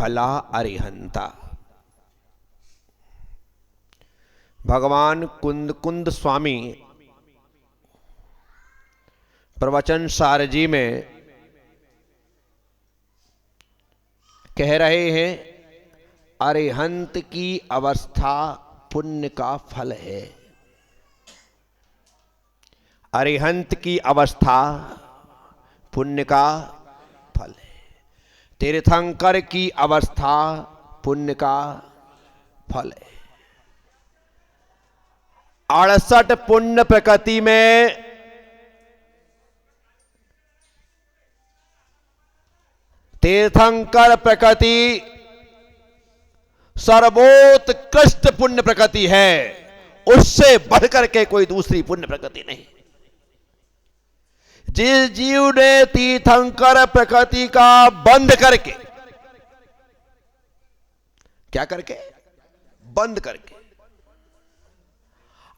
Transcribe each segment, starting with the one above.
फला अरिहंता। भगवान कुंद स्वामी प्रवचन सार जी में कह रहे हैं, अरिहंत की अवस्था पुण्य का फल है। अरिहंत की अवस्था पुण्य का फल है। तीर्थंकर की अवस्था पुण्य का फल है। 68 पुण्य प्रकृति में तीर्थंकर प्रकृति सर्वोत्कृष्ट पुण्य प्रकृति है। उससे बढ़कर के कोई दूसरी पुण्य प्रकृति नहीं। जिस जीव ने तीर्थंकर प्रकृति का बंद करके, क्या करके? बंद करके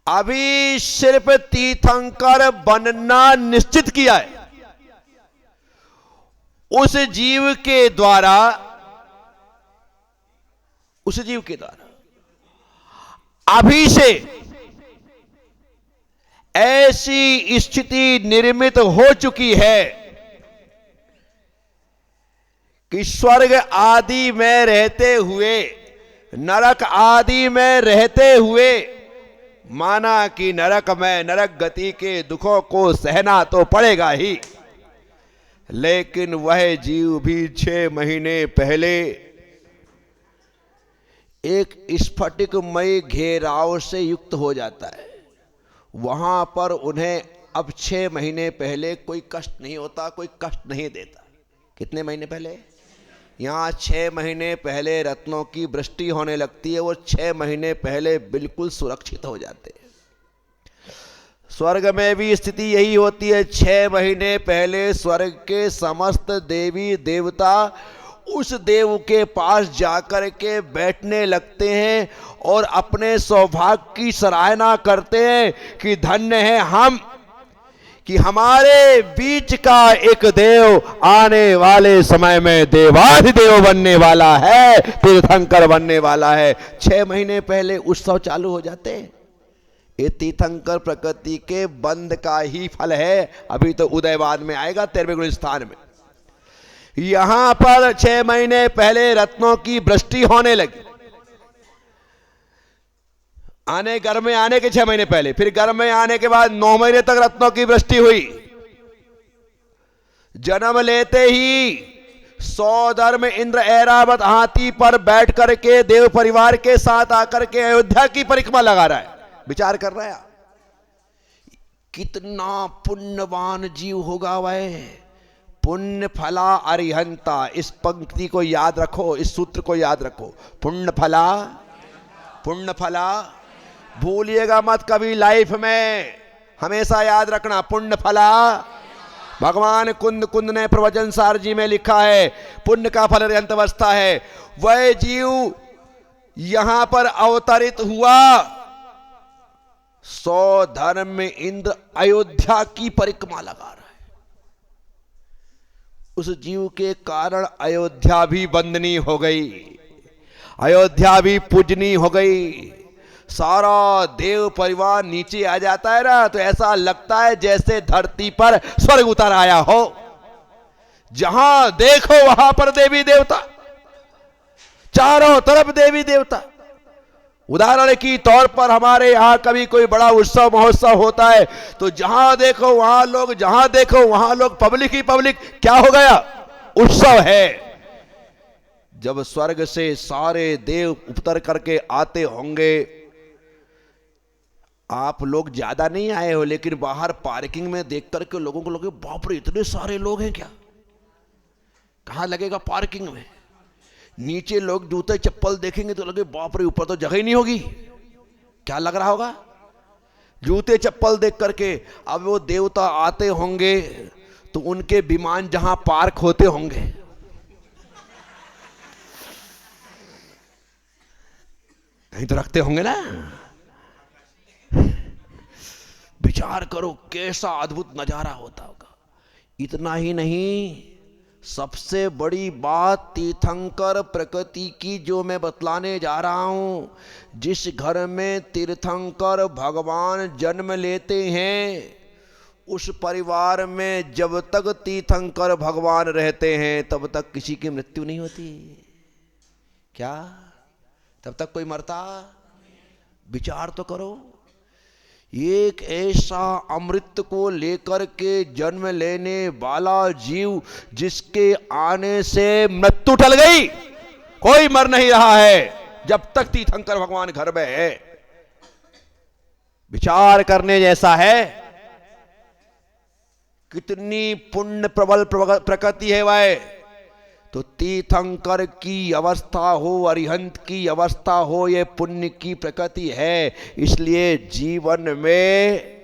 अभी सिर्फ तीर्थंकर बनना निश्चित किया है, उस जीव के द्वारा अभी से ऐसी स्थिति निर्मित हो चुकी है कि स्वर्ग आदि में रहते हुए, नरक आदि में रहते हुए, माना कि नरक में नरक गति के दुखों को सहना तो पड़ेगा ही, लेकिन वह जीव भी 6 महीने पहले एक स्फटिकमय घेराव से युक्त हो जाता है। वहां पर उन्हें अब 6 महीने पहले कोई कष्ट नहीं होता, कोई कष्ट नहीं देता। कितने महीने पहले? यहां 6 महीने पहले रत्नों की वृष्टि होने लगती है। वो 6 महीने पहले बिल्कुल सुरक्षित हो जाते हैं। स्वर्ग में भी स्थिति यही होती है। 6 महीने पहले स्वर्ग के समस्त देवी देवता उस देव के पास जाकर के बैठने लगते हैं और अपने सौभाग्य की सराहना करते हैं कि धन्य है हम कि हमारे बीच का एक देव आने वाले समय में देवाधिदेव बनने वाला है, तीर्थंकर बनने वाला है। 6 महीने पहले उत्सव चालू हो जाते हैं। ये तीर्थंकर प्रकृति के बंध का ही फल है। अभी तो उदयवाद में आएगा, 13वें गुण स्थान में। यहां पर 6 महीने पहले रत्नों की वृष्टि होने लगी। घर में आने के 6 महीने पहले, फिर घर में आने के बाद 9 महीने तक रत्नों की वृष्टि हुई। जन्म लेते ही सौदर में इंद्र ऐरावत हाथी पर बैठ करके देव परिवार के साथ आकर के अयोध्या की परिक्रमा लगा रहा है। विचार कर रहा है कितना पुण्यवान जीव होगा वह। पुण्य फला अरिहंता। इस पंक्ति को याद रखो, इस सूत्र को याद रखो। पुण्य फला, पुण्य फला भूलिएगा मत कभी लाइफ में, हमेशा याद रखना। पुण्य फला, भगवान कुंद ने प्रवचन सार जी में लिखा है, पुण्य का फल अरिहंत अवस्था है। वह जीव यहां पर अवतरित हुआ। 100 धर्म में इंद्र अयोध्या की परिक्रमा लगा रहा है। उस जीव के कारण अयोध्या भी वंदनीय हो गई, अयोध्या भी पूजनीय हो गई। सारा देव परिवार नीचे आ जाता है ना, तो ऐसा लगता है जैसे धरती पर स्वर्ग उतर आया हो। जहां देखो वहां पर देवी देवता, चारों तरफ देवी देवता। उदाहरण की तौर पर हमारे यहां कभी कोई बड़ा उत्सव महोत्सव होता है तो जहां देखो वहां लोग, जहां देखो वहां लोग, पब्लिक ही पब्लिक। क्या हो गया? उत्सव है। जब स्वर्ग से सारे देव उतर करके आते होंगे, आप लोग ज्यादा नहीं आए हो, लेकिन बाहर पार्किंग में देख करके लोगों को लगे बाप रे इतने सारे लोग हैं क्या। कहां लगेगा? पार्किंग में। नीचे लोग जूते चप्पल देखेंगे तो लगे बाप रे ऊपर तो जगह ही नहीं होगी। क्या लग रहा होगा? जूते चप्पल देख करके। अब वो देवता आते होंगे तो उनके विमान जहां पार्क होते होंगे, कहीं तो रखते होंगे ना। विचार करो कैसा अद्भुत नजारा होता होगा। इतना ही नहीं, सबसे बड़ी बात तीर्थंकर प्रकृति की जो मैं बतलाने जा रहा हूं, जिस घर में तीर्थंकर भगवान जन्म लेते हैं उस परिवार में जब तक तीर्थंकर भगवान रहते हैं तब तक किसी की मृत्यु नहीं होती। क्या तब तक कोई मरता? विचार तो करो। एक ऐसा अमृत को लेकर के जन्म लेने वाला जीव जिसके आने से मृत्यु टल गई, कोई मर नहीं रहा है जब तक तीर्थंकर भगवान घर में है। विचार करने जैसा है। कितनी पुण्य प्रबल प्रकृति है वह। तो तीर्थंकर की अवस्था हो, अरिहंत की अवस्था हो, ये पुण्य की प्रकृति है। इसलिए जीवन में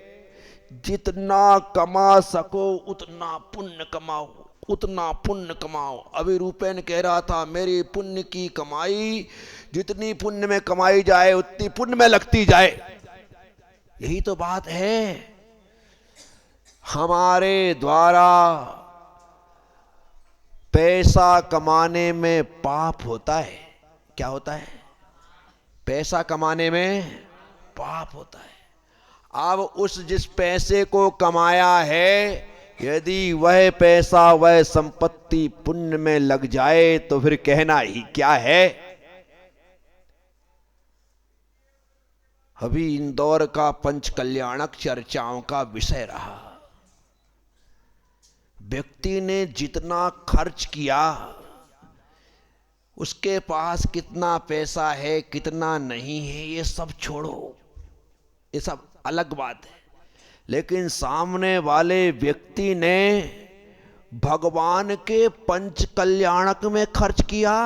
जितना कमा सको उतना पुण्य कमाओ, उतना पुण्य कमाओ। अभी रूपेन कह रहा था मेरी पुण्य की कमाई जितनी पुण्य में कमाई जाए उतनी पुण्य में लगती जाए। यही तो बात है। हमारे द्वारा पैसा कमाने में पाप होता है। क्या होता है? पैसा कमाने में पाप होता है। अब उस जिस पैसे को कमाया है, यदि वह पैसा वह संपत्ति पुण्य में लग जाए तो फिर कहना ही क्या है। अभी इंदौर का पंच कल्याणक चर्चाओं का विषय रहा। व्यक्ति ने जितना खर्च किया, उसके पास कितना पैसा है कितना नहीं है ये सब छोड़ो, ये सब अलग बात है। लेकिन सामने वाले व्यक्ति ने भगवान के पंच कल्याणक में खर्च किया।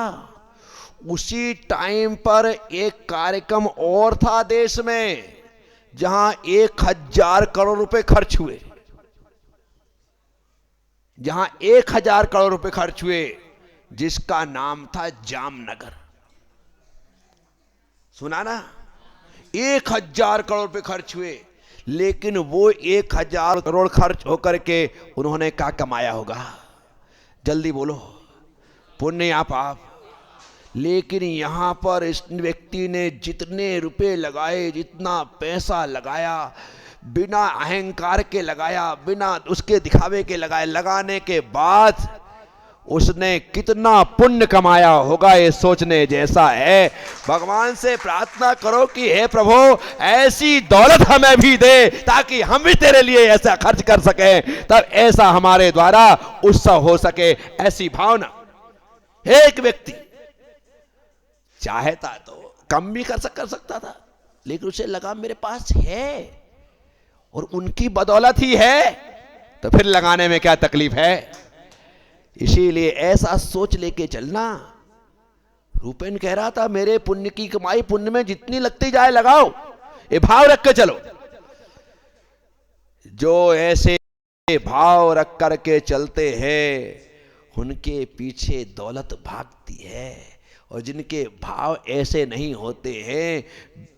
उसी टाइम पर एक कार्यक्रम और था देश में जहां 1000 करोड़ रुपए खर्च हुए, जहां 1000 करोड़ रुपए खर्च हुए, जिसका नाम था जामनगर। सुना ना? 1000 करोड़ रुपए खर्च हुए। लेकिन वो 1000 करोड़ खर्च होकर के उन्होंने क्या कमाया होगा? जल्दी बोलो, पुण्य या पाप? लेकिन यहां पर इस व्यक्ति ने जितने रुपए लगाए, जितना पैसा लगाया, बिना अहंकार के लगाया, बिना उसके दिखावे के लगाए, लगाने के बाद उसने कितना पुण्य कमाया होगा ये सोचने जैसा है। भगवान से प्रार्थना करो कि हे प्रभु ऐसी दौलत हमें भी दे ताकि हम भी तेरे लिए ऐसा खर्च कर सकें, तब ऐसा हमारे द्वारा उत्सव हो सके। ऐसी भावना। एक व्यक्ति चाहता तो कम भी कर सकता था, लेकिन उसे लगा मेरे पास है और उनकी बदौलत ही है, तो फिर लगाने में क्या तकलीफ है। इसीलिए ऐसा सोच लेके चलना। रूपेन कह रहा था मेरे पुण्य की कमाई पुण्य में जितनी लगती जाए लगाओ, ये भाव रख के चलो। जो ऐसे भाव रख करके चलते हैं उनके पीछे दौलत भागती है, और जिनके भाव ऐसे नहीं होते हैं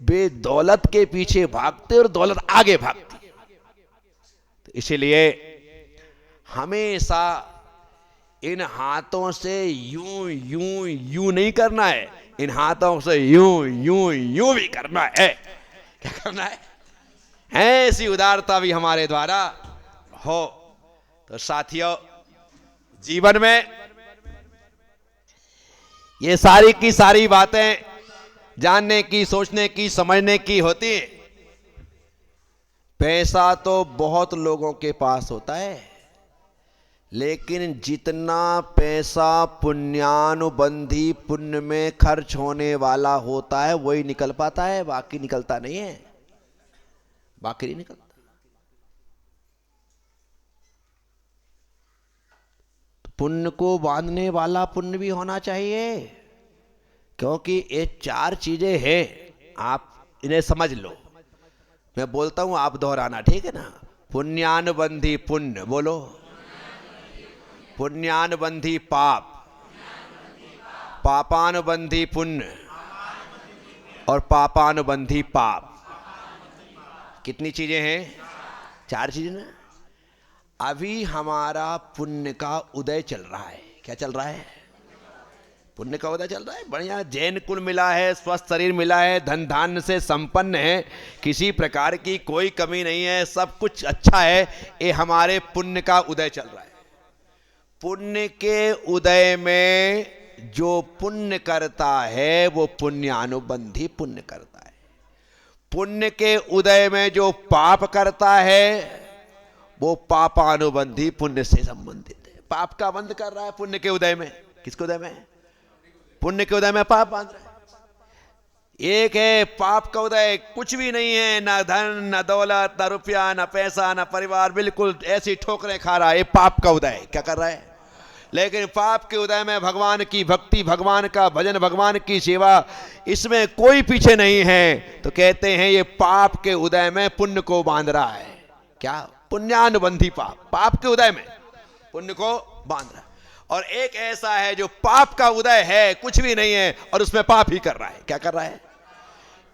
वे दौलत के पीछे भागते और दौलत आगे भागती। तो इसीलिए हमेशा इन हाथों से यूं यूं यूं नहीं करना है, इन हाथों से यूं यूं यूं भी करना है। क्या करना है? ऐसी उदारता भी हमारे द्वारा हो। तो साथियों, जीवन में ये सारी की सारी बातें जानने की, सोचने की, समझने की होती है। पैसा तो बहुत लोगों के पास होता है, लेकिन जितना पैसा पुण्यानुबंधी पुण्य में खर्च होने वाला होता है वही निकल पाता है, बाकी निकलता नहीं है, बाकी नहीं निकलता। पुण्य को बांधने वाला पुण्य भी होना चाहिए, क्योंकि ये 4 चीजें हैं, आप इन्हें समझ लो। मैं बोलता हूं आप दोहराना, ठीक है ना? पुण्यानुबंधी पुण्य, बोलो। पुण्यानुबंधी पाप, पापानुबंधी पुण्य और पापानुबंधी पाप। कितनी चीजें हैं? 4 चीजें ना। अभी हमारा पुण्य का उदय चल रहा है। क्या चल रहा है? पुण्य का उदय चल रहा है। बढ़िया जैन कुल मिला है, स्वस्थ शरीर मिला है, धन धान्य से संपन्न है, किसी प्रकार की कोई कमी नहीं है, सब कुछ अच्छा है। ये हमारे पुण्य का उदय चल रहा है। पुण्य के उदय में जो पुण्य करता है वो पुण्यानुबंधी पुण्य करता है। पुण्य के उदय में जो पाप करता है वो पापानुबंधी पुण्य से संबंधित है। पाप का बंध कर रहा है पुण्य के उदय में। किसके उदय में? पुण्य के उदय में पाप बांध रहा है। एक है पाप का उदय, कुछ भी नहीं है, ना धन, ना दौलत, ना रुपया, ना पैसा, ना परिवार, बिल्कुल ऐसी ठोकरें खा रहा है। ये पाप का उदय क्या कर रहा है? लेकिन पाप के उदय में भगवान की भक्ति, भगवान का भजन, भगवान की सेवा, इसमें कोई पीछे नहीं है। तो कहते हैं ये पाप के उदय में पुण्य को बांध रहा है। क्या? पुण्यानुबंधी पाप, पाप के उदय में पुण्य को बांध रहा है। और एक ऐसा है जो पाप का उदय है, कुछ भी नहीं है, और उसमें पाप ही कर रहा है। क्या कर रहा है?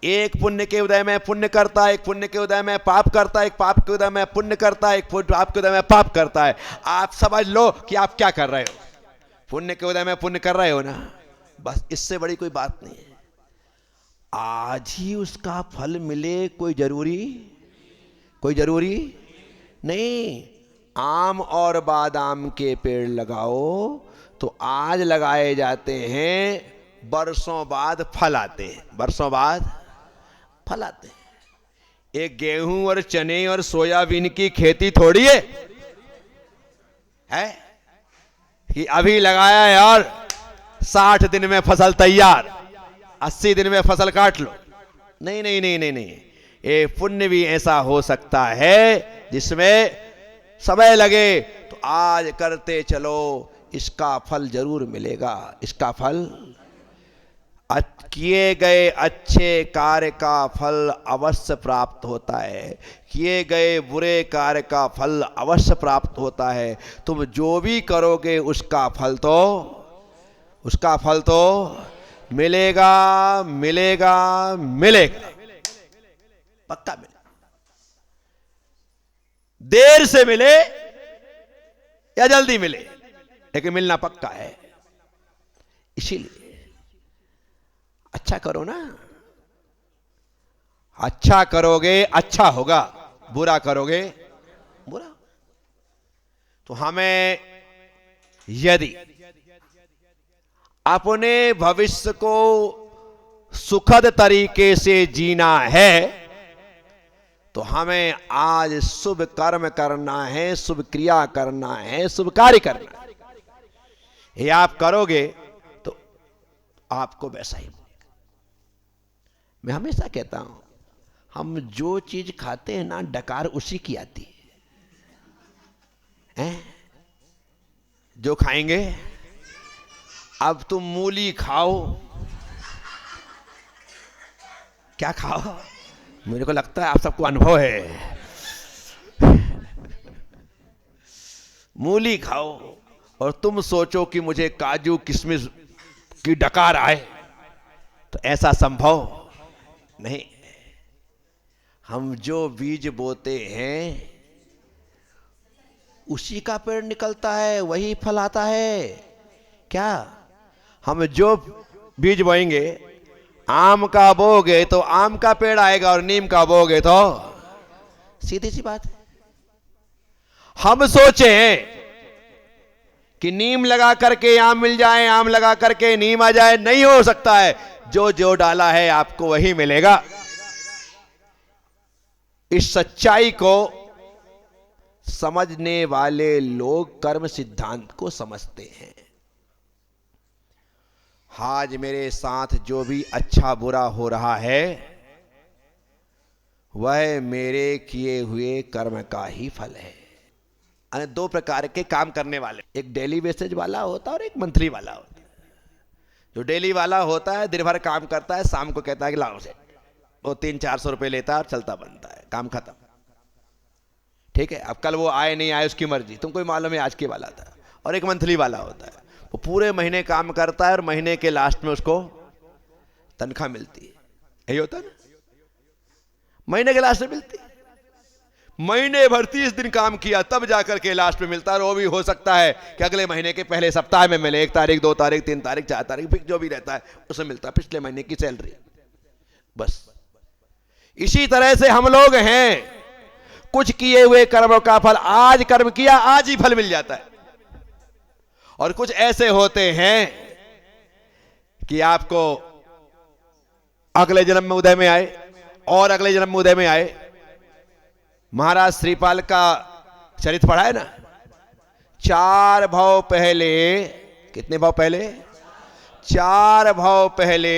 एक पुण्य के उदय में पुण्य करता है, एक पुण्य के उदय में पाप करता है, एक पाप के उदय में पुण्य करता है, एक पाप के उदय में पाप करता है। आप समझ लो कि आप क्या कर रहे हो। पुण्य के उदय में पुण्य कर रहे हो ना, बस इससे बड़ी कोई बात नहीं है। आज ही उसका फल मिले कोई जरूरी नहीं। आम और बादाम के पेड़ लगाओ तो आज लगाए जाते हैं, बरसों बाद फल आते हैं, बरसों बाद फल आते हैं। एक गेहूं और चने और सोयाबीन की खेती थोड़ी है कि अभी लगाया है और 60 दिन में फसल तैयार, 80 दिन में फसल काट लो। नहीं नहीं नहीं नहीं नहीं, ये पुण्य भी ऐसा हो सकता है जिसमें समय लगे, तो आज करते चलो, इसका फल जरूर मिलेगा। इसका फल, किए गए अच्छे कार्य का फल अवश्य प्राप्त होता है, किए गए बुरे कार्य का फल अवश्य प्राप्त होता है। तुम जो भी करोगे उसका फल तो मिलेगा मिलेगा मिलेगा, पक्का मिलेगा। देर से मिले या जल्दी मिले, लेकिन मिलना पक्का है। इसीलिए अच्छा करो ना, अच्छा करोगे अच्छा होगा, बुरा करोगे बुरा। तो हमें यदि अपने भविष्य को सुखद तरीके से जीना है तो हमें आज शुभ कर्म करना है, शुभ क्रिया करना है, शुभ कार्य करना है। ये आप करोगे तो आपको वैसा ही। मैं हमेशा कहता हूं, हम जो चीज खाते हैं ना, डकार उसी की आती है। जो खाएंगे, अब तुम मूली खाओ, क्या खाओ, मेरे को लगता है आप सबको अनुभव है। मूली खाओ और तुम सोचो कि मुझे काजू किशमिश की डकार आए, तो ऐसा संभव नहीं। हम जो बीज बोते हैं उसी का पेड़ निकलता है, वही फल आता है। क्या? हम जो बीज बोएंगे, आम का बोगे तो आम का पेड़ आएगा, और नीम का बोगे तो, सीधी सी बात है। हम सोचे कि नीम लगा करके आम मिल जाए, आम लगा करके नीम आ जाए, नहीं हो सकता है। जो जो डाला है आपको वही मिलेगा। इस सच्चाई को समझने वाले लोग कर्म सिद्धांत को समझते हैं। आज मेरे साथ जो भी अच्छा बुरा हो रहा है वह मेरे किए हुए कर्म का ही फल है। दो प्रकार के काम करने वाले, एक डेली बेसिस वाला होता है और एक मंथली वाला होता है। जो डेली वाला होता है दिन भर काम करता है, शाम को कहता है कि लाओ से, वो 300-400 रुपये लेता है और चलता बनता है, काम खत्म। ठीक है, अब कल वो आए नहीं आए उसकी मर्जी, तुमको मालूम है आज के वाला था। और एक मंथली वाला होता है, वो पूरे महीने काम करता है और महीने के लास्ट में उसको तनख्वाह मिलती है। यही होता है ना, महीने के लास्ट में मिलती है। महीने भर 30 दिन काम किया तब जाकर के लास्ट में मिलता है। वो भी हो सकता है कि अगले महीने के पहले सप्ताह में मिले, 1 तारीख 2 तारीख 3 तारीख 4 तारीख फिर जो भी रहता है उसमें मिलता है पिछले महीने की सैलरी। बस इसी तरह से हम लोग हैं, कुछ किए हुए कर्मों का फल, आज कर्म किया आज ही फल मिल जाता है। और कुछ ऐसे होते हैं कि आपको अगले जन्म में उदय में आए और अगले जन्म में उदय में आए। महाराज श्रीपाल का चरित्र पढ़ा है ना, 4 भव पहले, कितने भव पहले? 4 भव पहले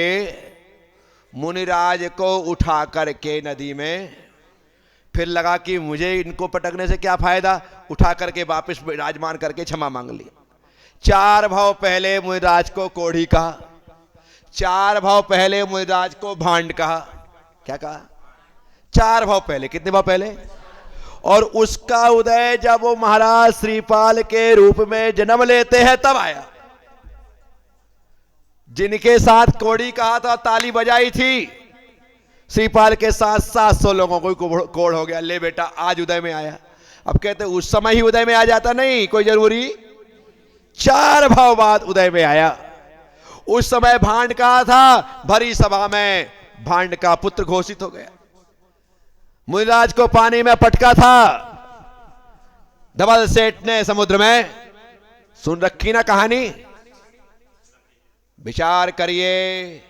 मुनिराज को उठा करके नदी में, फिर लगा कि मुझे इनको पटकने से क्या फायदा, उठा करके वापस विराजमान करके क्षमा मांग ली। 4 भव पहले मुनिराज को कोढ़ी कहा, 4 भव पहले मुनिराज को भांड कहा। क्या कहा? 4 भव पहले। कितने भव पहले? और उसका उदय जब वो महाराज श्रीपाल के रूप में जन्म लेते हैं तब आया। जिनके साथ कोड़ी कहा था, ताली बजाई थी, श्रीपाल के साथ 700 लोगों को कोड़ हो गया। ले बेटा आज उदय में आया। अब कहते उस समय ही उदय में आ जाता, नहीं कोई जरूरी, 4 भाव बाद उदय में आया। उस समय भांड कहा था, भरी सभा में भांड का पुत्र घोषित हो गया। मुनिराज को पानी में पटका था धवल सेठ ने समुद्र में। सुन रखी ना कहानी? विचार करिए,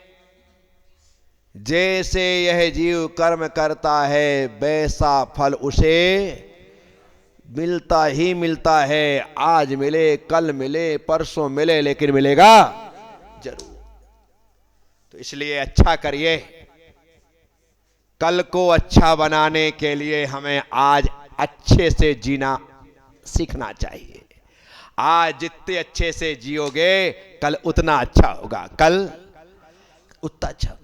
जैसे यह जीव कर्म करता है वैसा फल उसे मिलता ही मिलता है। आज मिले, कल मिले, परसों मिले, लेकिन मिलेगा जरूर। तो इसलिए अच्छा करिए। कल को अच्छा बनाने के लिए हमें आज अच्छे से जीना सीखना चाहिए। आज जितने अच्छे से जियोगे कल उतना अच्छा होगा, कल उतना अच्छा होगा।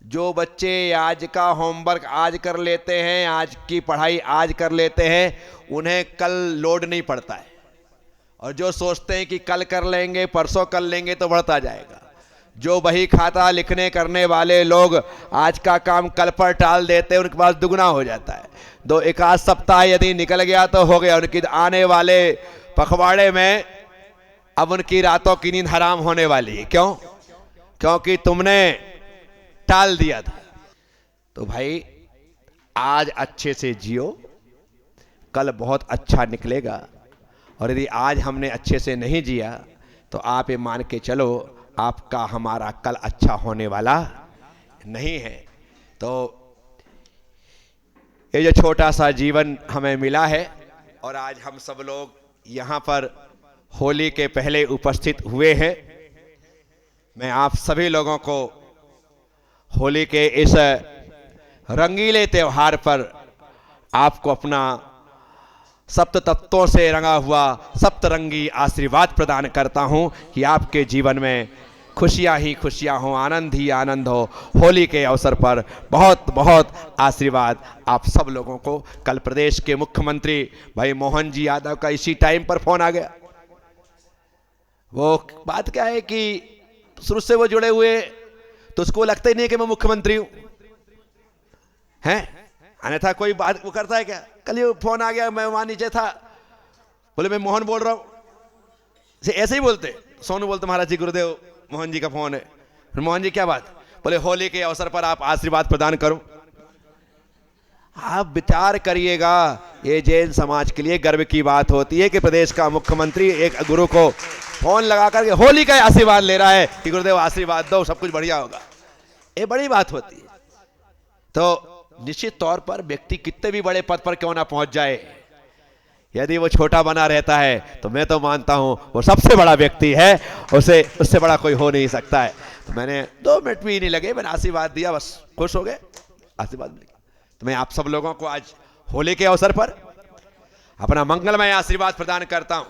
जो बच्चे आज का होमवर्क आज कर लेते हैं, आज की पढ़ाई आज कर लेते हैं, उन्हें कल लोड नहीं पड़ता है। और जो सोचते हैं कि कल कर लेंगे, परसों कर लेंगे, तो बढ़ता जाएगा। जो बही खाता लिखने करने वाले लोग आज का काम कल पर टाल देते हैं, उनके पास दुगना हो जाता है। 1 सप्ताह यदि निकल गया तो हो गया। उनकी आने वाले पखवाड़े में अब उनकी रातों की नींद हराम होने वाली है। क्यों? क्योंकि तुमने टाल दिया था। तो भाई आज अच्छे से जियो, कल बहुत अच्छा निकलेगा। और यदि आज हमने अच्छे से नहीं जिया तो आप ये मान के चलो आपका हमारा कल अच्छा होने वाला नहीं है। तो ये जो छोटा सा जीवन हमें मिला है और आज हम सब लोग यहाँ पर होली के पहले उपस्थित हुए हैं, मैं आप सभी लोगों को होली के इस रंगीले त्योहार पर आपको अपना सप्त तत्वों से रंगा हुआ सप्तरंगी आशीर्वाद प्रदान करता हूं कि आपके जीवन में खुशियां ही खुशियां हो, आनंद ही आनंद हो। होली के अवसर पर बहुत बहुत आशीर्वाद आप सब लोगों को। कल प्रदेश के मुख्यमंत्री भाई मोहन जी यादव का इसी टाइम पर फोन आ गया। वो बात क्या है कि शुरू से वो जुड़े हुए, तो उसको लगता ही नहीं कि मैं मुख्यमंत्री हूं, हैं? अन्यथा कोई बात वो करता है क्या? कल ये फोन आ गया, मैं वहां नीचे था, बोले मैं मोहन बोल रहा हूं। ऐसे ही बोलते, सोनू बोलते महाराज जी गुरुदेव मोहन जी का फोन है। फिर मोहन जी क्या बात? बोले होली के अवसर पर आप आशीर्वाद प्रदान करो। आप विचार करिएगा, ये जैन समाज के लिए गर्व की बात होती है कि प्रदेश का मुख्यमंत्री एक गुरु को फोन लगा करके होली का आशीर्वाद ले रहा है कि गुरुदेव आशीर्वाद दो, सब कुछ बढ़िया होगा। ये बड़ी बात होती है। तो निश्चित तौर पर व्यक्ति कितने भी बड़े पद पर क्यों ना पहुंच जाए, यदि वो छोटा बना रहता है तो मैं तो मानता हूं वो सबसे बड़ा व्यक्ति है, उससे बड़ा कोई हो नहीं सकता है। तो मैंने 2 मिनट भी नहीं लगे, मैंने आशीर्वाद दिया, बस खुश हो गए, आशीर्वाद मिल गया। तो मैं आप सब लोगों को आज होली के अवसर पर अपना मंगलमय आशीर्वाद प्रदान करता हूं।